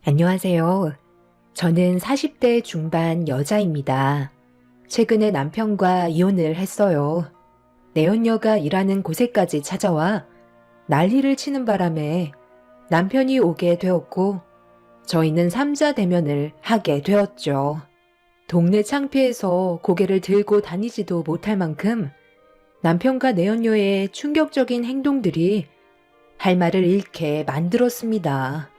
안녕하세요. 저는 40대 중반 여자입니다. 최근에 남편과 이혼을 했어요. 내연녀가 일하는 곳에까지 찾아와 난리를 치는 바람에 남편이 오게 되었고 저희는 삼자 대면을 하게 되었죠. 동네 창피해서 고개를 들고 다니지도 못할 만큼 남편과 내연녀의 충격적인 행동들이 할 말을 잃게 만들었습니다.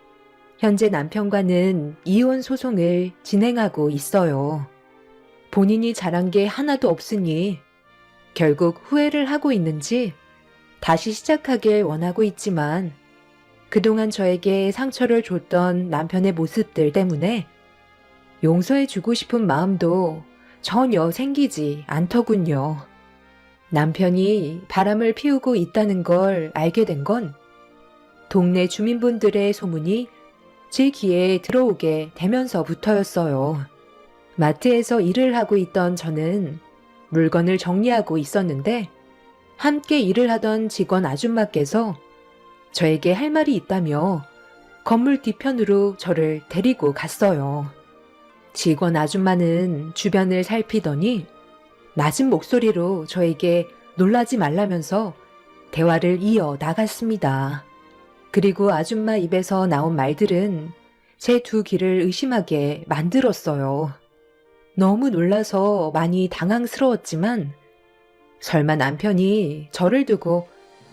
현재 남편과는 이혼 소송을 진행하고 있어요. 본인이 잘한 게 하나도 없으니 결국 후회를 하고 있는지 다시 시작하길 원하고 있지만 그동안 저에게 상처를 줬던 남편의 모습들 때문에 용서해주고 싶은 마음도 전혀 생기지 않더군요. 남편이 바람을 피우고 있다는 걸 알게 된 건 동네 주민분들의 소문이 제 귀에 들어오게 되면서부터였어요. 마트에서 일을 하고 있던 저는 물건을 정리하고 있었는데 함께 일을 하던 직원 아줌마께서 저에게 할 말이 있다며 건물 뒤편으로 저를 데리고 갔어요. 직원 아줌마는 주변을 살피더니 낮은 목소리로 저에게 놀라지 말라면서 대화를 이어 나갔습니다. 그리고 아줌마 입에서 나온 말들은 제 두 귀를 의심하게 만들었어요. 너무 놀라서 많이 당황스러웠지만 설마 남편이 저를 두고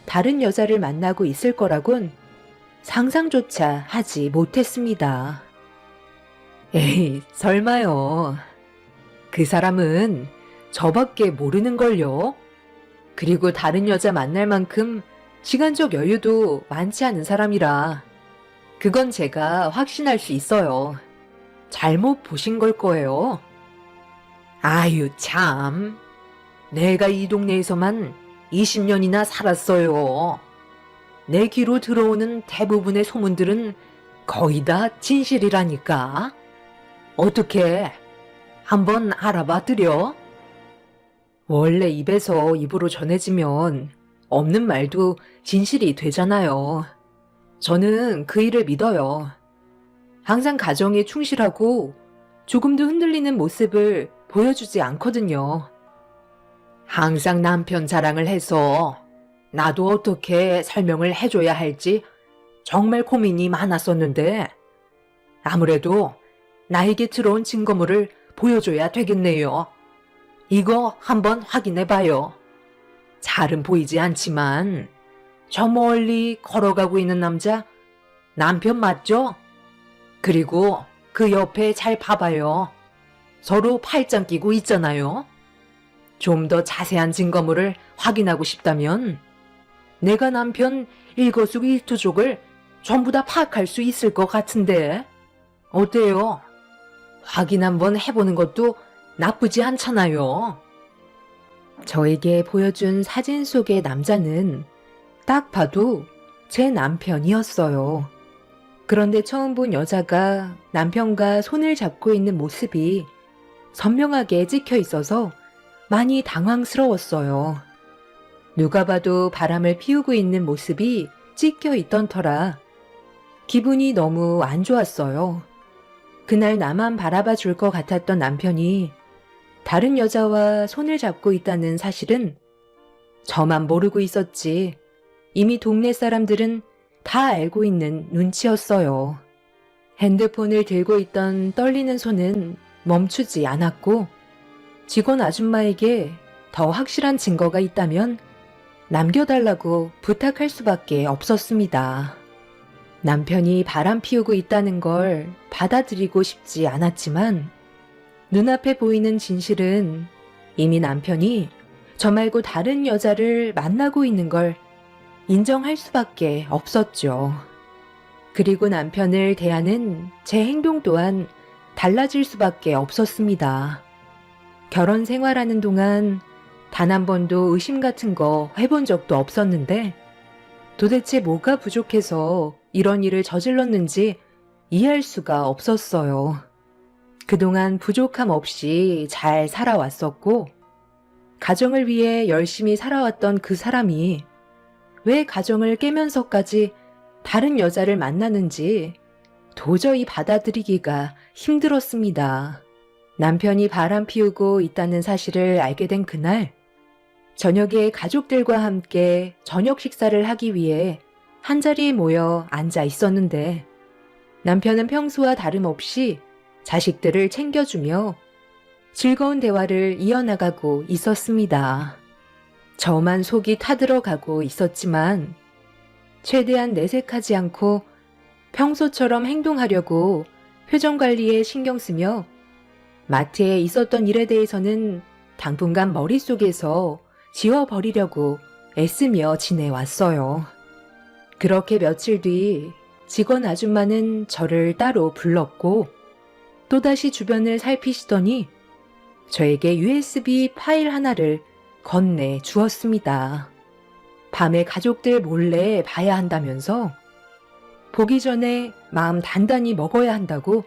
다른 여자를 만나고 있을 거라곤 상상조차 하지 못했습니다. 에이, 설마요. 그 사람은 저밖에 모르는걸요. 그리고 다른 여자 만날 만큼 시간적 여유도 많지 않은 사람이라 그건 제가 확신할 수 있어요. 잘못 보신 걸 거예요. 아유 참, 내가 이 동네에서만 20년이나 살았어요. 내 귀로 들어오는 대부분의 소문들은 거의 다 진실이라니까. 어떻게 한번 알아봐 드려? 원래 입에서 입으로 전해지면 없는 말도 진실이 되잖아요. 저는 그 일을 믿어요. 항상 가정에 충실하고 조금도 흔들리는 모습을 보여주지 않거든요. 항상 남편 자랑을 해서 나도 어떻게 설명을 해줘야 할지 정말 고민이 많았었는데 아무래도 나에게 들어온 증거물을 보여줘야 되겠네요. 이거 한번 확인해봐요. 잘은 보이지 않지만 저 멀리 걸어가고 있는 남자 남편 맞죠? 그리고 그 옆에 잘 봐봐요. 서로 팔짱 끼고 있잖아요. 좀 더 자세한 증거물을 확인하고 싶다면 내가 남편 일거수일투족을 전부 다 파악할 수 있을 것 같은데 어때요? 확인 한번 해보는 것도 나쁘지 않잖아요. 저에게 보여준 사진 속의 남자는 딱 봐도 제 남편이었어요. 그런데 처음 본 여자가 남편과 손을 잡고 있는 모습이 선명하게 찍혀 있어서 많이 당황스러웠어요. 누가 봐도 바람을 피우고 있는 모습이 찍혀 있던 터라 기분이 너무 안 좋았어요. 그날 나만 바라봐 줄 것 같았던 남편이 다른 여자와 손을 잡고 있다는 사실은 저만 모르고 있었지 이미 동네 사람들은 다 알고 있는 눈치였어요. 핸드폰을 들고 있던 떨리는 손은 멈추지 않았고 직원 아줌마에게 더 확실한 증거가 있다면 남겨달라고 부탁할 수밖에 없었습니다. 남편이 바람 피우고 있다는 걸 받아들이고 싶지 않았지만 눈앞에 보이는 진실은 이미 남편이 저 말고 다른 여자를 만나고 있는 걸 인정할 수밖에 없었죠. 그리고 남편을 대하는 제 행동 또한 달라질 수밖에 없었습니다. 결혼 생활하는 동안 단 한 번도 의심 같은 거 해본 적도 없었는데 도대체 뭐가 부족해서 이런 일을 저질렀는지 이해할 수가 없었어요. 그동안 부족함 없이 잘 살아왔었고 가정을 위해 열심히 살아왔던 그 사람이 왜 가정을 깨면서까지 다른 여자를 만나는지 도저히 받아들이기가 힘들었습니다. 남편이 바람 피우고 있다는 사실을 알게 된 그날, 저녁에 가족들과 함께 저녁 식사를 하기 위해 한자리에 모여 앉아 있었는데, 남편은 평소와 다름없이 자식들을 챙겨주며 즐거운 대화를 이어나가고 있었습니다. 저만 속이 타들어가고 있었지만 최대한 내색하지 않고 평소처럼 행동하려고 표정 관리에 신경 쓰며 마트에 있었던 일에 대해서는 당분간 머릿속에서 지워버리려고 애쓰며 지내왔어요. 그렇게 며칠 뒤 직원 아줌마는 저를 따로 불렀고 또다시 주변을 살피시더니 저에게 USB 파일 하나를 건네 주었습니다. 밤에 가족들 몰래 봐야 한다면서 보기 전에 마음 단단히 먹어야 한다고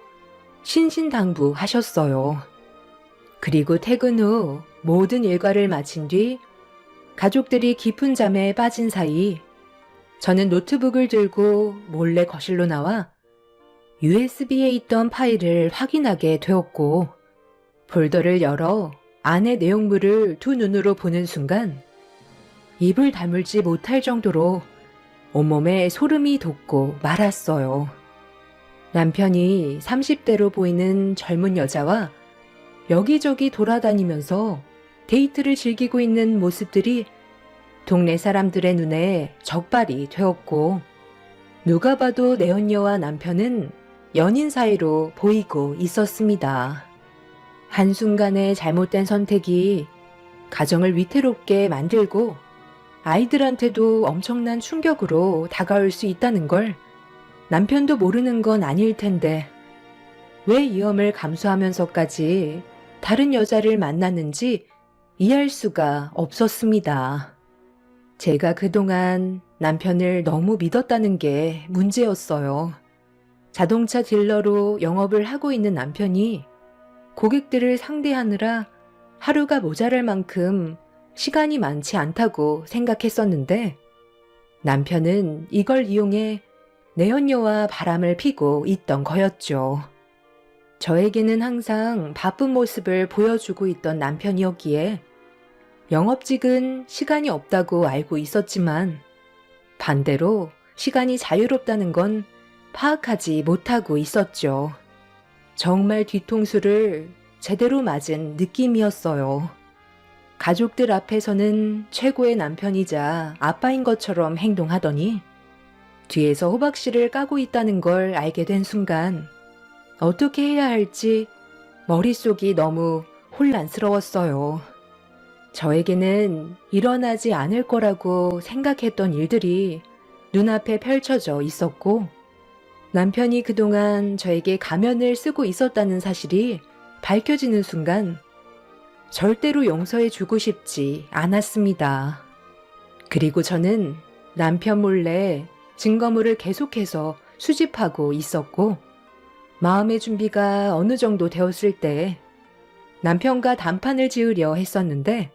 신신당부하셨어요. 그리고 퇴근 후 모든 일과를 마친 뒤 가족들이 깊은 잠에 빠진 사이 저는 노트북을 들고 몰래 거실로 나와 USB에 있던 파일을 확인하게 되었고 폴더를 열어 안의 내용물을 두 눈으로 보는 순간 입을 다물지 못할 정도로 온몸에 소름이 돋고 말았어요. 남편이 30대로 보이는 젊은 여자와 여기저기 돌아다니면서 데이트를 즐기고 있는 모습들이 동네 사람들의 눈에 적발이 되었고 누가 봐도 내 언녀와 남편은 연인 사이로 보이고 있었습니다. 한순간의 잘못된 선택이 가정을 위태롭게 만들고 아이들한테도 엄청난 충격으로 다가올 수 있다는 걸 남편도 모르는 건 아닐 텐데 왜 위험을 감수하면서까지 다른 여자를 만났는지 이해할 수가 없었습니다. 제가 그동안 남편을 너무 믿었다는 게 문제였어요. 자동차 딜러로 영업을 하고 있는 남편이 고객들을 상대하느라 하루가 모자랄 만큼 시간이 많지 않다고 생각했었는데 남편은 이걸 이용해 내연녀와 바람을 피고 있던 거였죠. 저에게는 항상 바쁜 모습을 보여주고 있던 남편이었기에 영업직은 시간이 없다고 알고 있었지만 반대로 시간이 자유롭다는 건 파악하지 못하고 있었죠. 정말 뒤통수를 제대로 맞은 느낌이었어요. 가족들 앞에서는 최고의 남편이자 아빠인 것처럼 행동하더니 뒤에서 호박씨를 까고 있다는 걸 알게 된 순간 어떻게 해야 할지 머릿속이 너무 혼란스러웠어요. 저에게는 일어나지 않을 거라고 생각했던 일들이 눈앞에 펼쳐져 있었고 남편이 그동안 저에게 가면을 쓰고 있었다는 사실이 밝혀지는 순간 절대로 용서해 주고 싶지 않았습니다. 그리고 저는 남편 몰래 증거물을 계속해서 수집하고 있었고 마음의 준비가 어느 정도 되었을 때 남편과 단판을 지으려 했었는데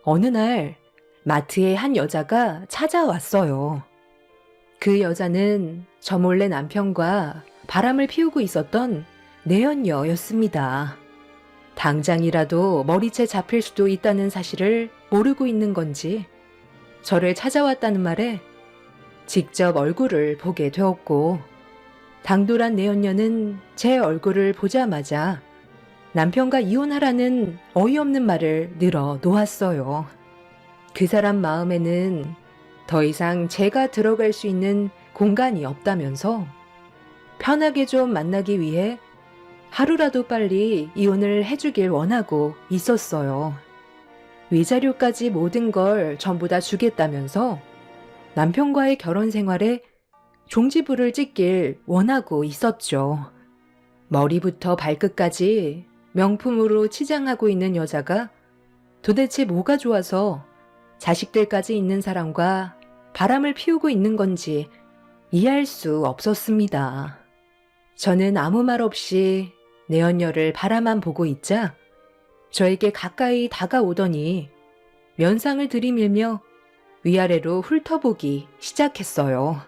어느 날 마트에 한 여자가 찾아왔어요. 그 여자는 저 몰래 남편과 바람을 피우고 있었던 내연녀였습니다. 당장이라도 머리채 잡힐 수도 있다는 사실을 모르고 있는 건지 저를 찾아왔다는 말에 직접 얼굴을 보게 되었고 당돌한 내연녀는 제 얼굴을 보자마자 남편과 이혼하라는 어이없는 말을 늘어 놓았어요. 그 사람 마음에는 더 이상 제가 들어갈 수 있는 공간이 없다면서 편하게 좀 만나기 위해 하루라도 빨리 이혼을 해주길 원하고 있었어요. 위자료까지 모든 걸 전부 다 주겠다면서 남편과의 결혼 생활에 종지부를 찍길 원하고 있었죠. 머리부터 발끝까지 명품으로 치장하고 있는 여자가 도대체 뭐가 좋아서 자식들까지 있는 사람과 바람을 피우고 있는 건지 이해할 수 없었습니다. 저는 아무 말 없이 내연녀를 바라만 보고 있자 저에게 가까이 다가오더니 면상을 들이밀며 위아래로 훑어보기 시작했어요.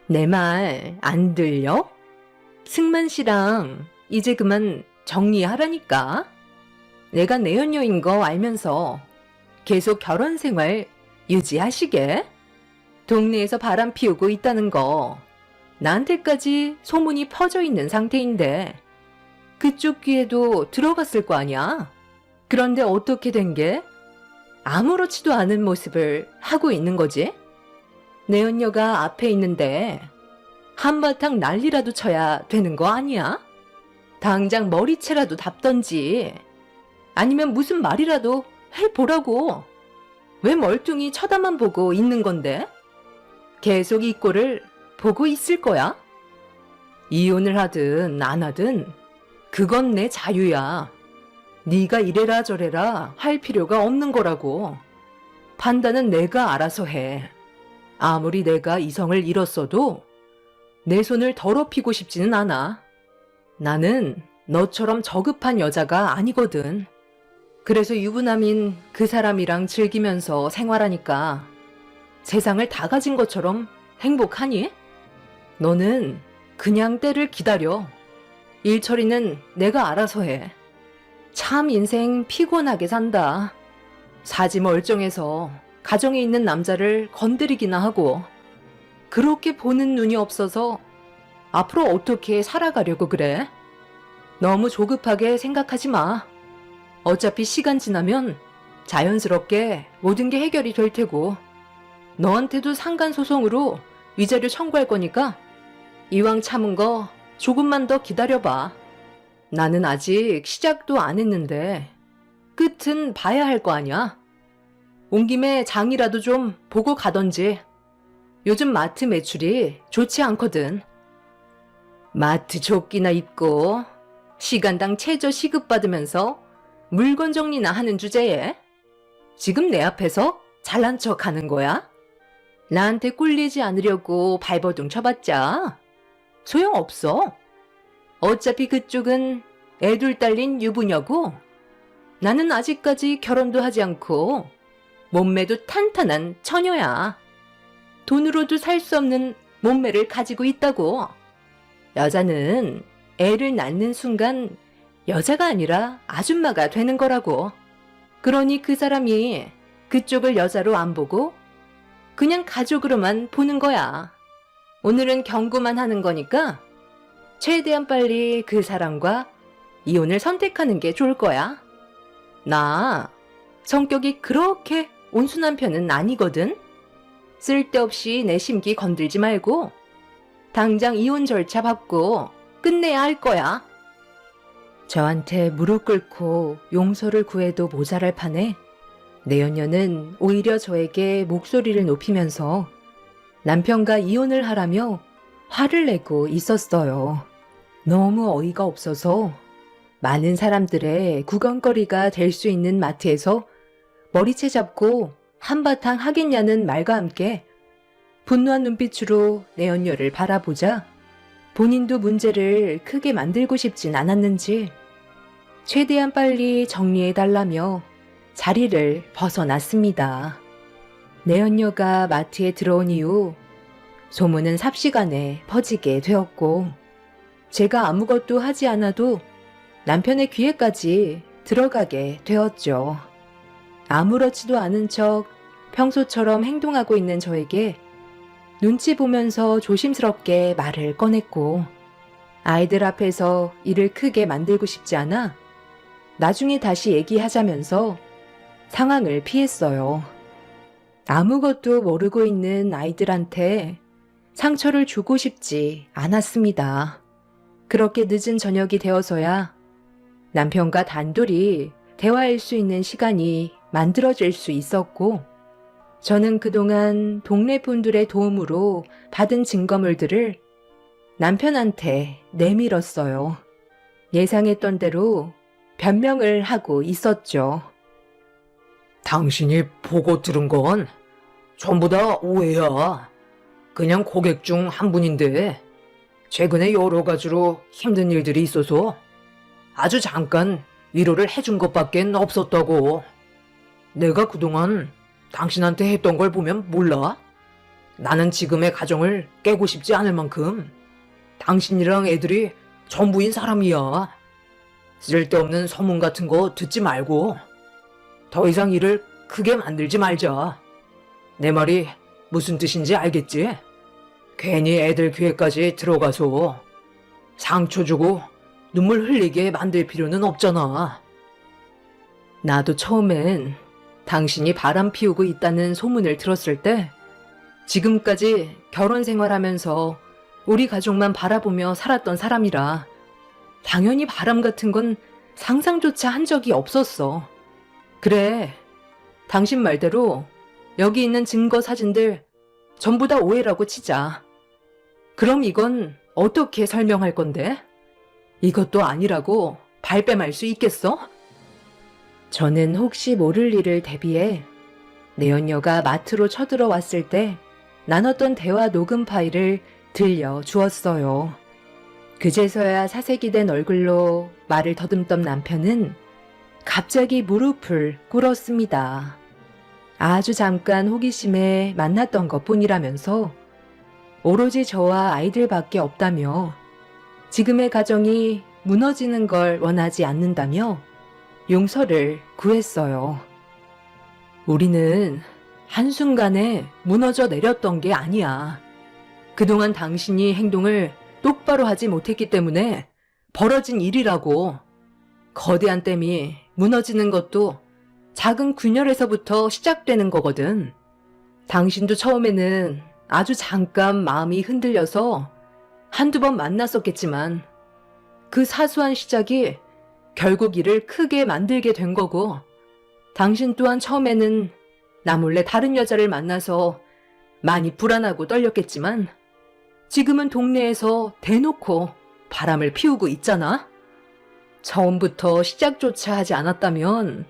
내 말 안 들려? 승만 씨랑 이제 그만 정리하라니까. 내가 내연녀인 거 알면서 계속 결혼 생활 유지하시게? 동네에서 바람 피우고 있다는 거 나한테까지 소문이 퍼져 있는 상태인데 그쪽 귀에도 들어갔을 거 아니야? 그런데 어떻게 된 게? 아무렇지도 않은 모습을 하고 있는 거지? 내연녀가 앞에 있는데 한바탕 난리라도 쳐야 되는 거 아니야? 당장 머리채라도 답던지 아니면 무슨 말이라도 해보라고. 왜 멀뚱히 쳐다만 보고 있는 건데? 계속 이 꼴을 보고 있을 거야? 이혼을 하든 안 하든 그건 내 자유야. 네가 이래라 저래라 할 필요가 없는 거라고. 판단은 내가 알아서 해. 아무리 내가 이성을 잃었어도 내 손을 더럽히고 싶지는 않아. 나는 너처럼 저급한 여자가 아니거든. 그래서 유부남인 그 사람이랑 즐기면서 생활하니까 세상을 다 가진 것처럼 행복하니? 너는 그냥 때를 기다려. 일 처리는 내가 알아서 해. 참 인생 피곤하게 산다. 사지 멀쩡해서 가정에 있는 남자를 건드리기나 하고 그렇게 보는 눈이 없어서 앞으로 어떻게 살아가려고 그래? 너무 조급하게 생각하지 마. 어차피 시간 지나면 자연스럽게 모든 게 해결이 될 테고 너한테도 상간소송으로 위자료 청구할 거니까 이왕 참은 거 조금만 더 기다려봐. 나는 아직 시작도 안 했는데 끝은 봐야 할 거 아니야. 온 김에 장이라도 좀 보고 가던지. 요즘 마트 매출이 좋지 않거든. 마트 조끼나 입고 시간당 최저 시급받으면서 물건 정리나 하는 주제에 지금 내 앞에서 잘난 척 하는 거야? 나한테 꿀리지 않으려고 발버둥 쳐봤자 소용없어. 어차피 그쪽은 애둘 딸린 유부녀고 나는 아직까지 결혼도 하지 않고 몸매도 탄탄한 처녀야. 돈으로도 살 수 없는 몸매를 가지고 있다고. 여자는 애를 낳는 순간 여자가 아니라 아줌마가 되는 거라고. 그러니 그 사람이 그쪽을 여자로 안 보고 그냥 가족으로만 보는 거야. 오늘은 경고만 하는 거니까 최대한 빨리 그 사람과 이혼을 선택하는 게 좋을 거야. 나 성격이 그렇게 온순한 편은 아니거든. 쓸데없이 내 심기 건들지 말고 당장 이혼 절차 밟고 끝내야 할 거야. 저한테 무릎 꿇고 용서를 구해도 모자랄 판에 내연녀는 오히려 저에게 목소리를 높이면서 남편과 이혼을 하라며 화를 내고 있었어요. 너무 어이가 없어서 많은 사람들의 구경거리가 될 수 있는 마트에서 머리채 잡고 한바탕 하겠냐는 말과 함께 분노한 눈빛으로 내연녀를 바라보자 본인도 문제를 크게 만들고 싶진 않았는지 최대한 빨리 정리해달라며 자리를 벗어났습니다. 내연녀가 마트에 들어온 이후 소문은 삽시간에 퍼지게 되었고 제가 아무것도 하지 않아도 남편의 귀에까지 들어가게 되었죠. 아무렇지도 않은 척 평소처럼 행동하고 있는 저에게 눈치 보면서 조심스럽게 말을 꺼냈고 아이들 앞에서 일을 크게 만들고 싶지 않아 나중에 다시 얘기하자면서 상황을 피했어요. 아무것도 모르고 있는 아이들한테 상처를 주고 싶지 않았습니다. 그렇게 늦은 저녁이 되어서야 남편과 단둘이 대화할 수 있는 시간이 만들어질 수 있었고 저는 그동안 동네 분들의 도움으로 받은 증거물들을 남편한테 내밀었어요. 예상했던 대로 변명을 하고 있었죠. 당신이 보고 들은 건 전부 다 오해야. 그냥 고객 중 한 분인데 최근에 여러 가지로 힘든 일들이 있어서 아주 잠깐 위로를 해준 것밖엔 없었다고. 내가 그동안 당신한테 했던 걸 보면 몰라? 나는 지금의 가정을 깨고 싶지 않을 만큼 당신이랑 애들이 전부인 사람이야. 쓸데없는 소문 같은 거 듣지 말고 더 이상 일을 크게 만들지 말자. 내 말이 무슨 뜻인지 알겠지? 괜히 애들 귀에까지 들어가서 상처 주고 눈물 흘리게 만들 필요는 없잖아. 나도 처음엔 당신이 바람 피우고 있다는 소문을 들었을 때 지금까지 결혼 생활하면서 우리 가족만 바라보며 살았던 사람이라 당연히 바람 같은 건 상상조차 한 적이 없었어. 그래, 당신 말대로 여기 있는 증거 사진들 전부 다 오해라고 치자. 그럼 이건 어떻게 설명할 건데? 이것도 아니라고 발뺌할 수 있겠어? 저는 혹시 모를 일을 대비해 내연녀가 마트로 쳐들어왔을 때 나눴던 대화 녹음 파일을 들려 주었어요. 그제서야 사색이 된 얼굴로 말을 더듬던 남편은 갑자기 무릎을 꿇었습니다. 아주 잠깐 호기심에 만났던 것뿐이라면서 오로지 저와 아이들밖에 없다며 지금의 가정이 무너지는 걸 원하지 않는다며 용서를 구했어요. 우리는 한순간에 무너져 내렸던 게 아니야. 그동안 당신이 행동을 똑바로 하지 못했기 때문에 벌어진 일이라고. 거대한 댐이 무너지는 것도 작은 균열에서부터 시작되는 거거든. 당신도 처음에는 아주 잠깐 마음이 흔들려서 한두 번 만났었겠지만 그 사소한 시작이 결국 일을 크게 만들게 된 거고, 당신 또한 처음에는 나 몰래 다른 여자를 만나서 많이 불안하고 떨렸겠지만 지금은 동네에서 대놓고 바람을 피우고 있잖아. 처음부터 시작조차 하지 않았다면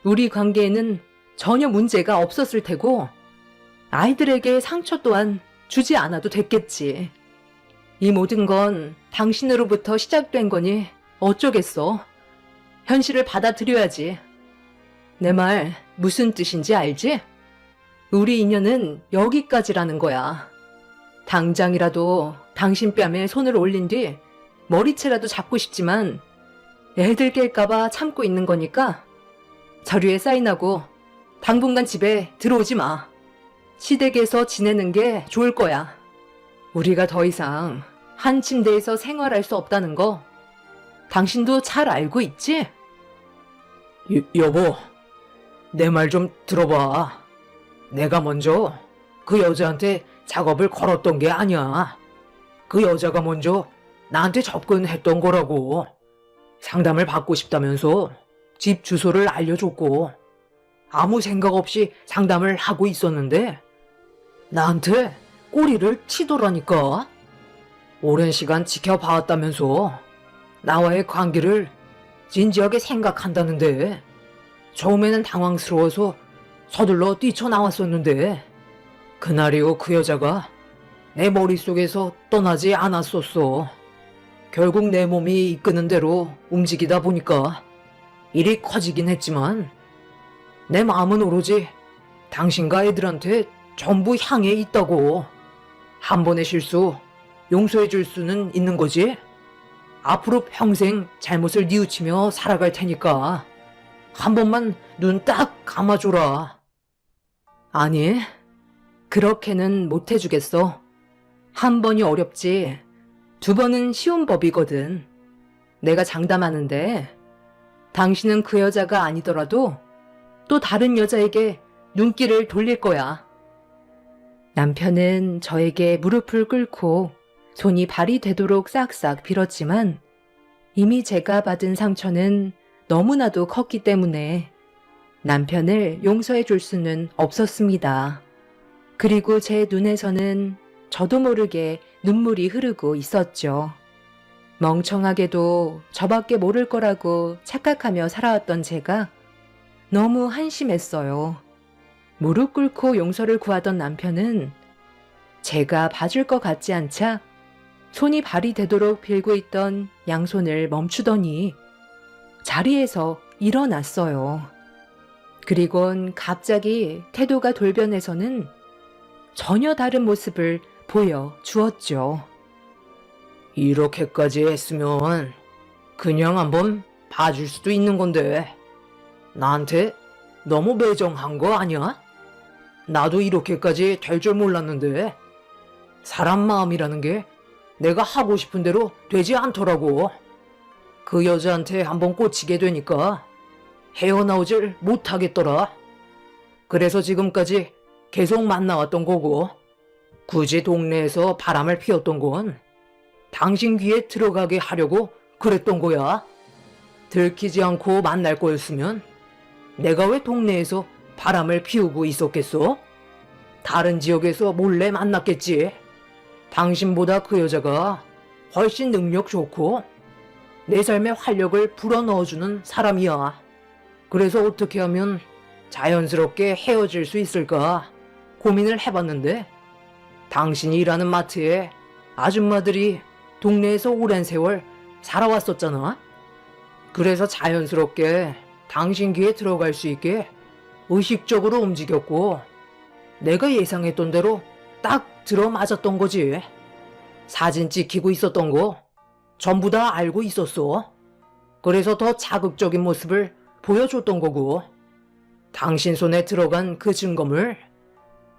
우리 관계에는 전혀 문제가 없었을 테고 아이들에게 상처 또한 주지 않아도 됐겠지. 이 모든 건 당신으로부터 시작된 거니 어쩌겠어. 현실을 받아들여야지. 내 말 무슨 뜻인지 알지? 우리 인연은 여기까지라는 거야. 당장이라도 당신 뺨에 손을 올린 뒤 머리채라도 잡고 싶지만 애들 깰까봐 참고 있는 거니까 서류에 사인하고 당분간 집에 들어오지 마. 시댁에서 지내는 게 좋을 거야. 우리가 더 이상 한 침대에서 생활할 수 없다는 거 당신도 잘 알고 있지? 여보, 내 말 좀 들어봐. 내가 먼저 그 여자한테 작업을 걸었던 게 아니야. 그 여자가 먼저 나한테 접근했던 거라고. 상담을 받고 싶다면서 집 주소를 알려줬고 아무 생각 없이 상담을 하고 있었는데 나한테 꼬리를 치더라니까. 오랜 시간 지켜봐왔다면서 나와의 관계를 진지하게 생각한다는데 처음에는 당황스러워서 서둘러 뛰쳐나왔었는데 그날 이후 그 여자가 내 머릿속에서 떠나지 않았었어. 결국 내 몸이 이끄는 대로 움직이다 보니까 일이 커지긴 했지만 내 마음은 오로지 당신과 애들한테 전부 향해 있다고. 한 번의 실수 용서해 줄 수는 있는 거지. 앞으로 평생 잘못을 뉘우치며 살아갈 테니까 한 번만 눈 딱 감아줘라. 아니, 그렇게는 못 해주겠어. 한 번이 어렵지 두 번은 쉬운 법이거든. 내가 장담하는데 당신은 그 여자가 아니더라도 또 다른 여자에게 눈길을 돌릴 거야. 남편은 저에게 무릎을 꿇고 손이 발이 되도록 싹싹 빌었지만 이미 제가 받은 상처는 너무나도 컸기 때문에 남편을 용서해 줄 수는 없었습니다. 그리고 제 눈에서는 저도 모르게 눈물이 흐르고 있었죠. 멍청하게도 저밖에 모를 거라고 착각하며 살아왔던 제가 너무 한심했어요. 무릎 꿇고 용서를 구하던 남편은 제가 봐줄 것 같지 않자 손이 발이 되도록 빌고 있던 양손을 멈추더니 자리에서 일어났어요. 그리곤 갑자기 태도가 돌변해서는 전혀 다른 모습을 보여주었죠. 이렇게까지 했으면 그냥 한번 봐줄 수도 있는 건데 나한테 너무 매정한 거 아니야? 나도 이렇게까지 될 줄 몰랐는데 사람 마음이라는 게 내가 하고 싶은 대로 되지 않더라고. 그 여자한테 한번 꽂히게 되니까 헤어나오질 못하겠더라. 그래서 지금까지 계속 만나왔던 거고 굳이 동네에서 바람을 피웠던 건 당신 귀에 들어가게 하려고 그랬던 거야. 들키지 않고 만날 거였으면 내가 왜 동네에서 바람을 피우고 있었겠어? 다른 지역에서 몰래 만났겠지. 당신보다 그 여자가 훨씬 능력 좋고 내 삶에 활력을 불어넣어주는 사람이야. 그래서 어떻게 하면 자연스럽게 헤어질 수 있을까 고민을 해봤는데 당신이 일하는 마트에 아줌마들이 동네에서 오랜 세월 살아왔었잖아. 그래서 자연스럽게 당신 귀에 들어갈 수 있게 의식적으로 움직였고 내가 예상했던 대로 딱 들어맞았던 거지. 사진 찍히고 있었던 거 전부 다 알고 있었어. 그래서 더 자극적인 모습을 보여줬던 거고 당신 손에 들어간 그 증거물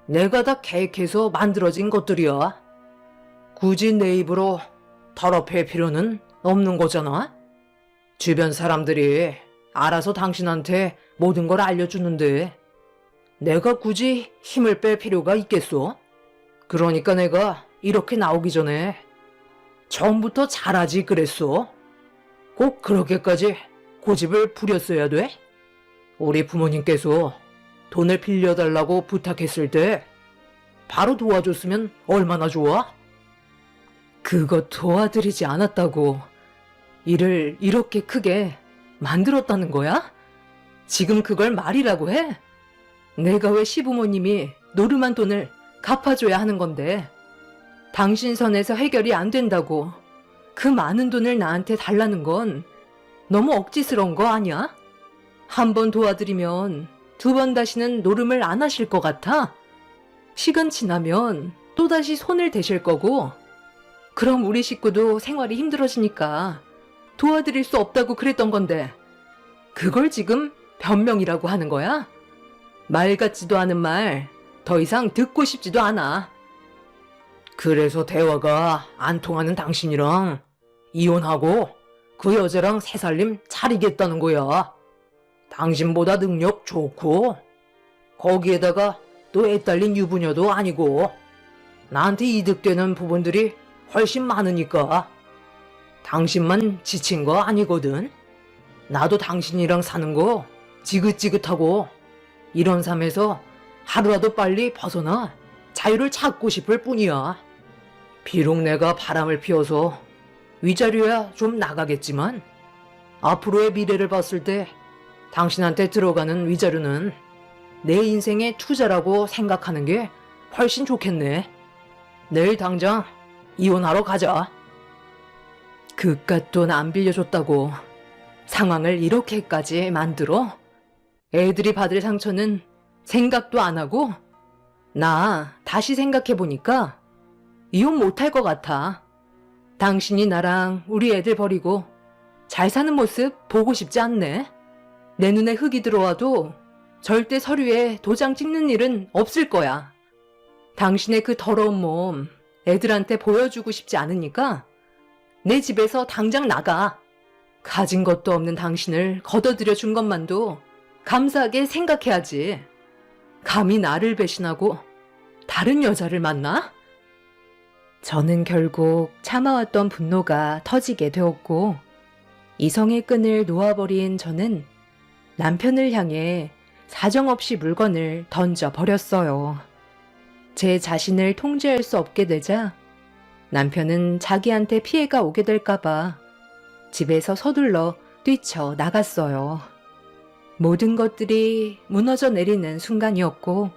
내가 다 계획해서 만들어진 것들이야. 굳이 내 입으로 더럽힐 필요는 없는 거잖아. 주변 사람들이 알아서 당신한테 모든 걸 알려주는데 내가 굳이 힘을 뺄 필요가 있겠어? 그러니까 내가 이렇게 나오기 전에 처음부터 잘하지 그랬어. 꼭 그렇게까지 고집을 부렸어야 돼? 우리 부모님께서 돈을 빌려달라고 부탁했을 때 바로 도와줬으면 얼마나 좋아? 그거 도와드리지 않았다고 일을 이렇게 크게 만들었다는 거야? 지금 그걸 말이라고 해? 내가 왜 시부모님이 노름한 돈을 갚아줘야 하는 건데 당신 선에서 해결이 안 된다고 그 많은 돈을 나한테 달라는 건 너무 억지스러운 거 아니야? 한 번 도와드리면 두 번 다시는 노름을 안 하실 것 같아? 시간 지나면 또다시 손을 대실 거고 그럼 우리 식구도 생활이 힘들어지니까 도와드릴 수 없다고 그랬던 건데 그걸 지금 변명이라고 하는 거야? 말 같지도 않은 말 더 이상 듣고 싶지도 않아. 그래서 대화가 안 통하는 당신이랑 이혼하고 그 여자랑 새 살림 차리겠다는 거야. 당신보다 능력 좋고 거기에다가 또 애 딸린 유부녀도 아니고 나한테 이득되는 부분들이 훨씬 많으니까 당신만 지친 거 아니거든. 나도 당신이랑 사는 거 지긋지긋하고 이런 삶에서 하루라도 빨리 벗어나 자유를 찾고 싶을 뿐이야. 비록 내가 바람을 피워서 위자료야 좀 나가겠지만 앞으로의 미래를 봤을 때 당신한테 들어가는 위자료는 내 인생의 투자라고 생각하는 게 훨씬 좋겠네. 내일 당장 이혼하러 가자. 그깟 돈 안 빌려줬다고 상황을 이렇게까지 만들어? 애들이 받을 상처는 생각도 안 하고? 나 다시 생각해보니까 이혼 못할 것 같아. 당신이 나랑 우리 애들 버리고 잘 사는 모습 보고 싶지 않네. 내 눈에 흙이 들어와도 절대 서류에 도장 찍는 일은 없을 거야. 당신의 그 더러운 몸 애들한테 보여주고 싶지 않으니까 내 집에서 당장 나가. 가진 것도 없는 당신을 걷어들여 준 것만도 감사하게 생각해야지. 감히 나를 배신하고 다른 여자를 만나? 저는 결국 참아왔던 분노가 터지게 되었고 이성의 끈을 놓아버린 저는 남편을 향해 사정없이 물건을 던져버렸어요. 제 자신을 통제할 수 없게 되자 남편은 자기한테 피해가 오게 될까봐 집에서 서둘러 뛰쳐나갔어요. 모든 것들이 무너져 내리는 순간이었고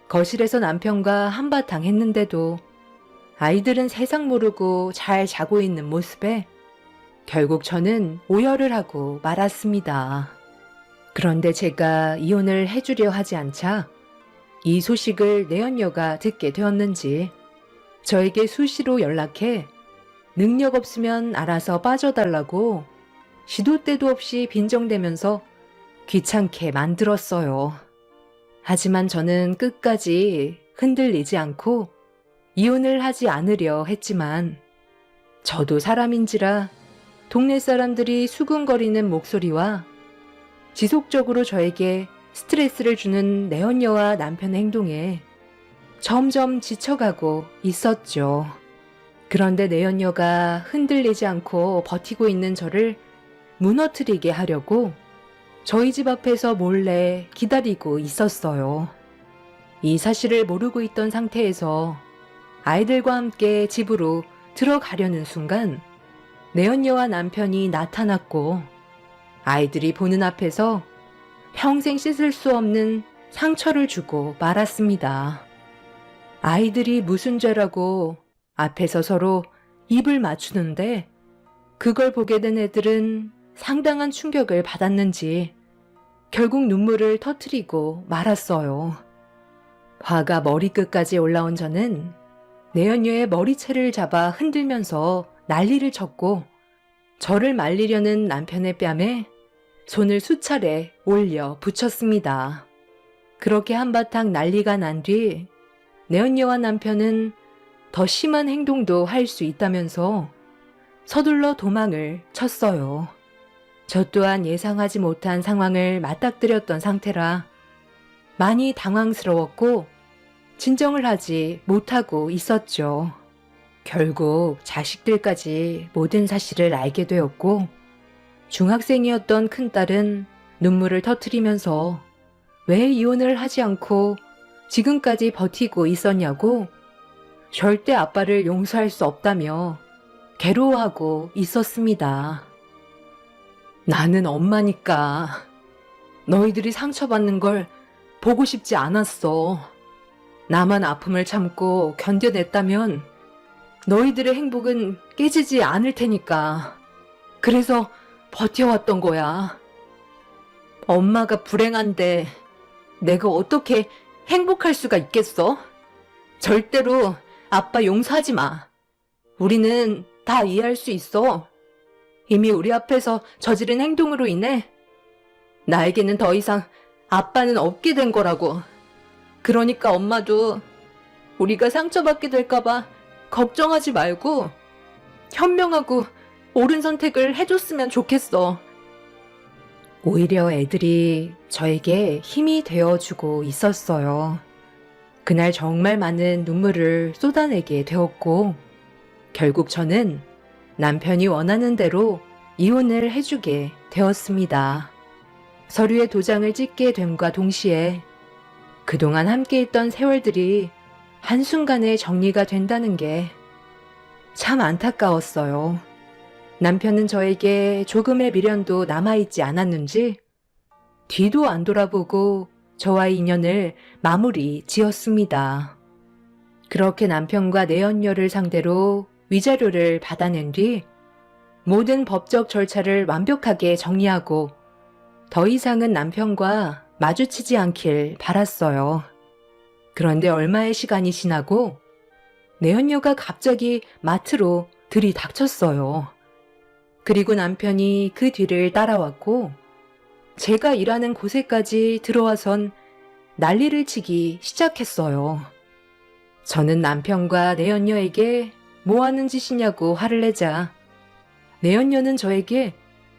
거실에서 남편과 한바탕 했는데도 아이들은 세상 모르고 잘 자고 있는 모습에 결국 저는 오열을 하고 말았습니다. 그런데 제가 이혼을 해주려 하지 않자 이 소식을 내연녀가 듣게 되었는지 저에게 수시로 연락해 능력 없으면 알아서 빠져달라고 시도 때도 없이 빈정대면서 귀찮게 만들었어요. 하지만 저는 끝까지 흔들리지 않고 이혼을 하지 않으려 했지만 저도 사람인지라 동네 사람들이 수군거리는 목소리와 지속적으로 저에게 스트레스를 주는 내연녀와 남편의 행동에 점점 지쳐가고 있었죠. 그런데 내연녀가 흔들리지 않고 버티고 있는 저를 무너뜨리게 하려고 저희 집 앞에서 몰래 기다리고 있었어요. 이 사실을 모르고 있던 상태에서 아이들과 함께 집으로 들어가려는 순간 내연녀와 남편이 나타났고 아이들이 보는 앞에서 평생 씻을 수 없는 상처를 주고 말았습니다. 아이들이 무슨 죄라고 앞에서 서로 입을 맞추는데 그걸 보게 된 애들은 상당한 충격을 받았는지 결국 눈물을 터뜨리고 말았어요. 화가 머리끝까지 올라온 저는 내연녀의 머리채를 잡아 흔들면서 난리를 쳤고 저를 말리려는 남편의 뺨에 손을 수차례 올려 붙였습니다. 그렇게 한바탕 난리가 난 뒤 내연녀와 남편은 더 심한 행동도 할 수 있다면서 서둘러 도망을 쳤어요. 저 또한 예상하지 못한 상황을 맞닥뜨렸던 상태라 많이 당황스러웠고 진정을 하지 못하고 있었죠. 결국 자식들까지 모든 사실을 알게 되었고 중학생이었던 큰딸은 눈물을 터뜨리면서 왜 이혼을 하지 않고 지금까지 버티고 있었냐고 절대 아빠를 용서할 수 없다며 괴로워하고 있었습니다. 나는 엄마니까 너희들이 상처받는 걸 보고 싶지 않았어. 나만 아픔을 참고 견뎌냈다면 너희들의 행복은 깨지지 않을 테니까. 그래서 버텨왔던 거야. 엄마가 불행한데 내가 어떻게 행복할 수가 있겠어? 절대로 아빠 용서하지 마. 우리는 다 이해할 수 있어. 이미 우리 앞에서 저지른 행동으로 인해 나에게는 더 이상 아빠는 없게 된 거라고. 그러니까 엄마도 우리가 상처받게 될까봐 걱정하지 말고 현명하고 옳은 선택을 해줬으면 좋겠어. 오히려 애들이 저에게 힘이 되어주고 있었어요. 그날 정말 많은 눈물을 쏟아내게 되었고 결국 저는 남편이 원하는 대로 이혼을 해주게 되었습니다. 서류에 도장을 찍게 됨과 동시에 그동안 함께 있던 세월들이 한순간에 정리가 된다는 게 참 안타까웠어요. 남편은 저에게 조금의 미련도 남아있지 않았는지 뒤도 안 돌아보고 저와의 인연을 마무리 지었습니다. 그렇게 남편과 내연녀를 상대로 위자료를 받아낸 뒤 모든 법적 절차를 완벽하게 정리하고 더 이상은 남편과 마주치지 않길 바랐어요. 그런데 얼마의 시간이 지나고 내연녀가 갑자기 마트로 들이닥쳤어요. 그리고 남편이 그 뒤를 따라왔고 제가 일하는 곳에까지 들어와선 난리를 치기 시작했어요. 저는 남편과 내연녀에게 뭐 하는 짓이냐고 화를 내자 내연녀는 저에게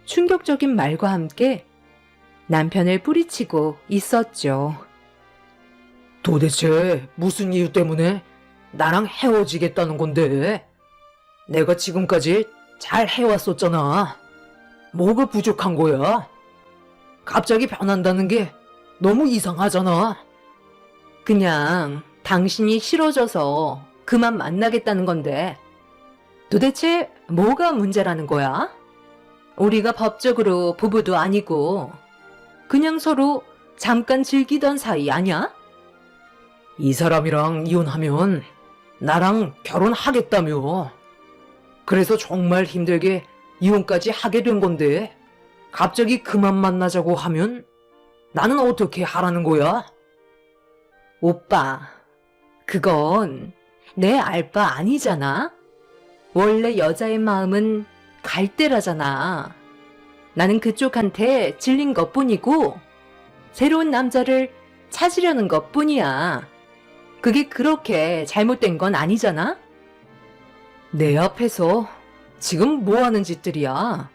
충격적인 말과 함께 남편을 뿌리치고 있었죠. 도대체 무슨 이유 때문에 나랑 헤어지겠다는 건데? 내가 지금까지 잘 해왔었잖아. 뭐가 부족한 거야? 갑자기 변한다는 게 너무 이상하잖아. 그냥 당신이 싫어져서 그만 만나겠다는 건데 도대체 뭐가 문제라는 거야? 우리가 법적으로 부부도 아니고 그냥 서로 잠깐 즐기던 사이 아냐? 이 사람이랑 이혼하면 나랑 결혼하겠다며. 그래서 정말 힘들게 이혼까지 하게 된 건데 갑자기 그만 만나자고 하면 나는 어떻게 하라는 거야? 오빠, 그건 내 알 바 아니잖아? 원래 여자의 마음은 갈대라잖아. 나는 그쪽한테 질린 것 뿐이고, 새로운 남자를 찾으려는 것 뿐이야. 그게 그렇게 잘못된 건 아니잖아? 내 앞에서 지금 뭐 하는 짓들이야?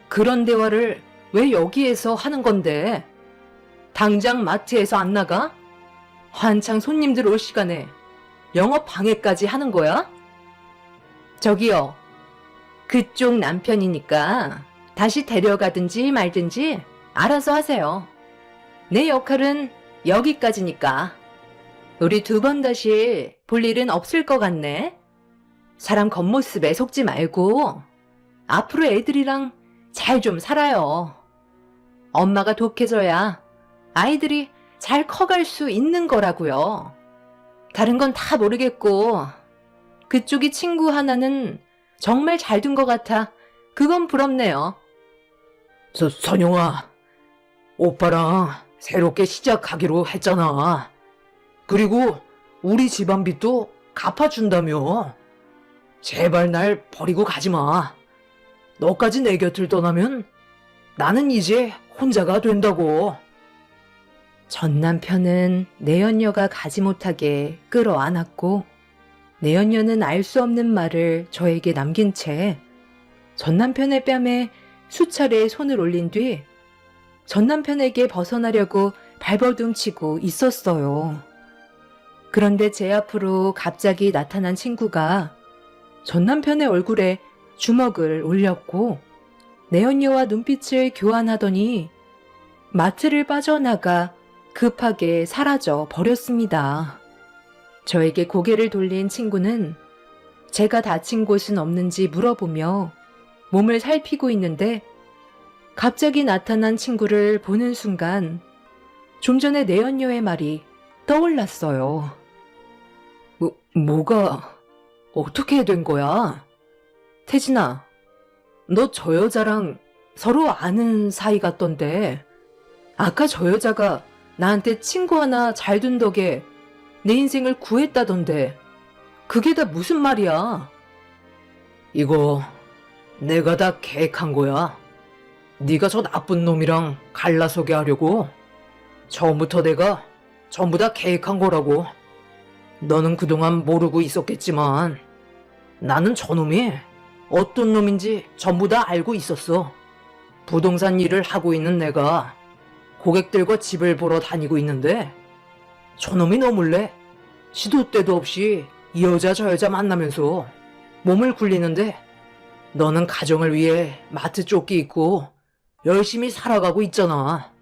그런 대화를 왜 여기에서 하는 건데? 당장 마트에서 안 나가? 한창 손님들 올 시간에 영업 방해까지 하는 거야? 저기요, 그쪽 남편이니까 다시 데려가든지 말든지 알아서 하세요. 내 역할은 여기까지니까. 우리 두 번 다시 볼 일은 없을 것 같네. 사람 겉모습에 속지 말고 앞으로 애들이랑 잘 좀 살아요. 엄마가 독해져야 아이들이 잘 커갈 수 있는 거라고요. 다른 건 다 모르겠고 그쪽이 친구 하나는 정말 잘 둔 것 같아. 그건 부럽네요. 선영아, 오빠랑 새롭게 시작하기로 했잖아. 그리고 우리 집안 빚도 갚아준다며. 제발 날 버리고 가지 마. 너까지 내 곁을 떠나면 나는 이제 혼자가 된다고. 전 남편은 내연녀가 가지 못하게 끌어안았고 내연녀는 알 수 없는 말을 저에게 남긴 채 전 남편의 뺨에 수차례 손을 올린 뒤 전 남편에게 벗어나려고 발버둥치고 있었어요. 그런데 제 앞으로 갑자기 나타난 친구가 전 남편의 얼굴에 주먹을 올렸고 내연녀와 눈빛을 교환하더니 마트를 빠져나가 급하게 사라져 버렸습니다. 저에게 고개를 돌린 친구는 제가 다친 곳은 없는지 물어보며 몸을 살피고 있는데 갑자기 나타난 친구를 보는 순간 좀 전에 내연녀의 말이 떠올랐어요. 뭐가 어떻게 된 거야? 태진아, 너 저 여자랑 서로 아는 사이 같던데 아까 저 여자가 나한테 친구 하나 잘 둔 덕에 내 인생을 구했다던데 그게 다 무슨 말이야? 이거 내가 다 계획한 거야. 네가 저 나쁜 놈이랑 갈라서게 하려고. 처음부터 내가 전부 다 계획한 거라고. 너는 그동안 모르고 있었겠지만 나는 저놈이 어떤 놈인지 전부 다 알고 있었어. 부동산 일을 하고 있는 내가 고객들과 집을 보러 다니고 있는데 저놈이 너 몰래 시도 때도 없이 이 여자 저 여자 만나면서 몸을 굴리는데 너는 가정을 위해 마트 조끼 입고 열심히 살아가고 있잖아.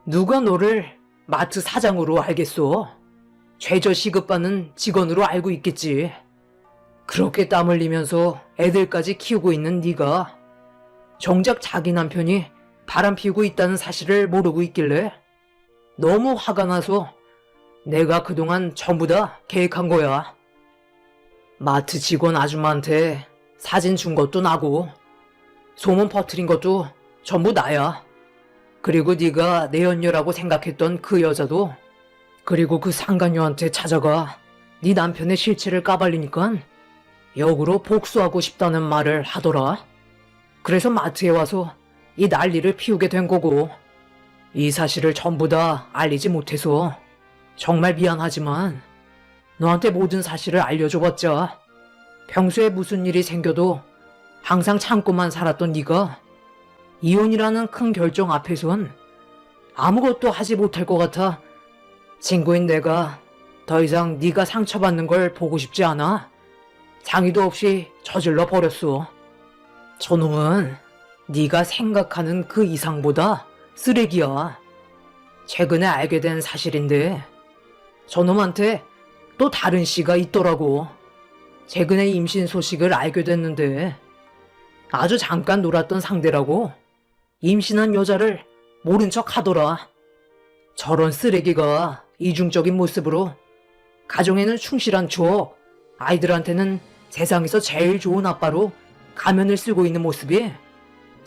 누가 너를 마트 사장으로 알겠어? 최저 시급받는 직원으로 알고 있겠지. 그렇게 땀 흘리면서 애들까지 키우고 있는 네가 정작 자기 남편이 바람 피우고 있다는 사실을 모르고 있길래 너무 화가 나서 내가 그동안 전부 다 계획한 거야. 마트 직원 아줌마한테 사진 준 것도 나고 소문 퍼뜨린 것도 전부 나야. 그리고 네가 내연녀라고 생각했던 그 여자도 그리고 그 상간녀한테 찾아가 네 남편의 실체를 까발리니까 역으로 복수하고 싶다는 말을 하더라. 그래서 마트에 와서 이 난리를 피우게 된 거고 이 사실을 전부 다 알리지 못해서 정말 미안하지만 너한테 모든 사실을 알려줘봤자 평소에 무슨 일이 생겨도 항상 참고만 살았던 네가 이혼이라는 큰 결정 앞에선 아무것도 하지 못할 것 같아 친구인 내가 더 이상 네가 상처받는 걸 보고 싶지 않아 상의도 없이 저질러 버렸어. 저놈은 네가 생각하는 그 이상보다 쓰레기야. 최근에 알게 된 사실인데 저놈한테 또 다른 씨가 있더라고. 최근에 임신 소식을 알게 됐는데 아주 잠깐 놀았던 상대라고 임신한 여자를 모른 척 하더라. 저런 쓰레기가 이중적인 모습으로 가정에는 충실한 추억, 아이들한테는 세상에서 제일 좋은 아빠로 가면을 쓰고 있는 모습이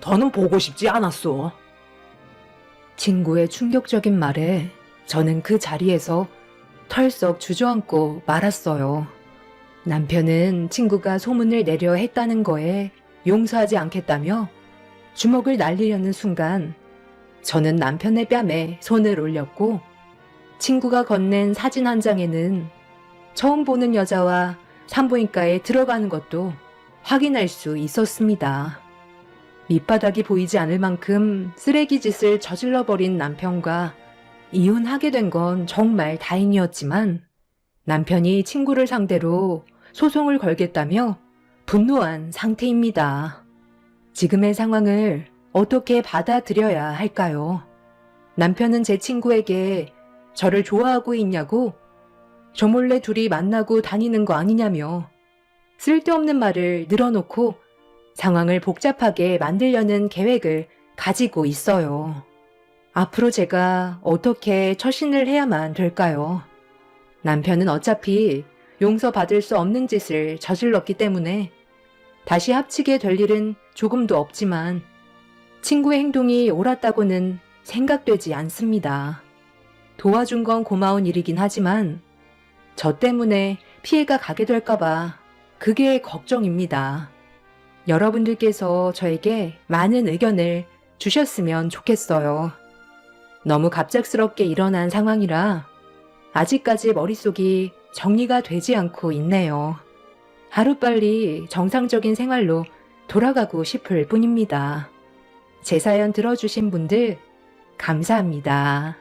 더는 보고 싶지 않았어. 친구의 충격적인 말에 저는 그 자리에서 털썩 주저앉고 말았어요. 남편은 친구가 소문을 내려 했다는 거에 용서하지 않겠다며 주먹을 날리려는 순간 저는 남편의 뺨에 손을 올렸고 친구가 건넨 사진 한 장에는 처음 보는 여자와 산부인과에 들어가는 것도 확인할 수 있었습니다. 밑바닥이 보이지 않을 만큼 쓰레기 짓을 저질러버린 남편과 이혼하게 된 건 정말 다행이었지만 남편이 친구를 상대로 소송을 걸겠다며 분노한 상태입니다. 지금의 상황을 어떻게 받아들여야 할까요? 남편은 제 친구에게 저를 좋아하고 있냐고 저 몰래 둘이 만나고 다니는 거 아니냐며 쓸데없는 말을 늘어놓고 상황을 복잡하게 만들려는 계획을 가지고 있어요. 앞으로 제가 어떻게 처신을 해야만 될까요? 남편은 어차피 용서받을 수 없는 짓을 저질렀기 때문에 다시 합치게 될 일은 조금도 없지만 친구의 행동이 옳았다고는 생각되지 않습니다. 도와준 건 고마운 일이긴 하지만 저 때문에 피해가 가게 될까봐 그게 걱정입니다. 여러분들께서 저에게 많은 의견을 주셨으면 좋겠어요. 너무 갑작스럽게 일어난 상황이라 아직까지 머릿속이 정리가 되지 않고 있네요. 하루빨리 정상적인 생활로 돌아가고 싶을 뿐입니다. 제 사연 들어주신 분들 감사합니다.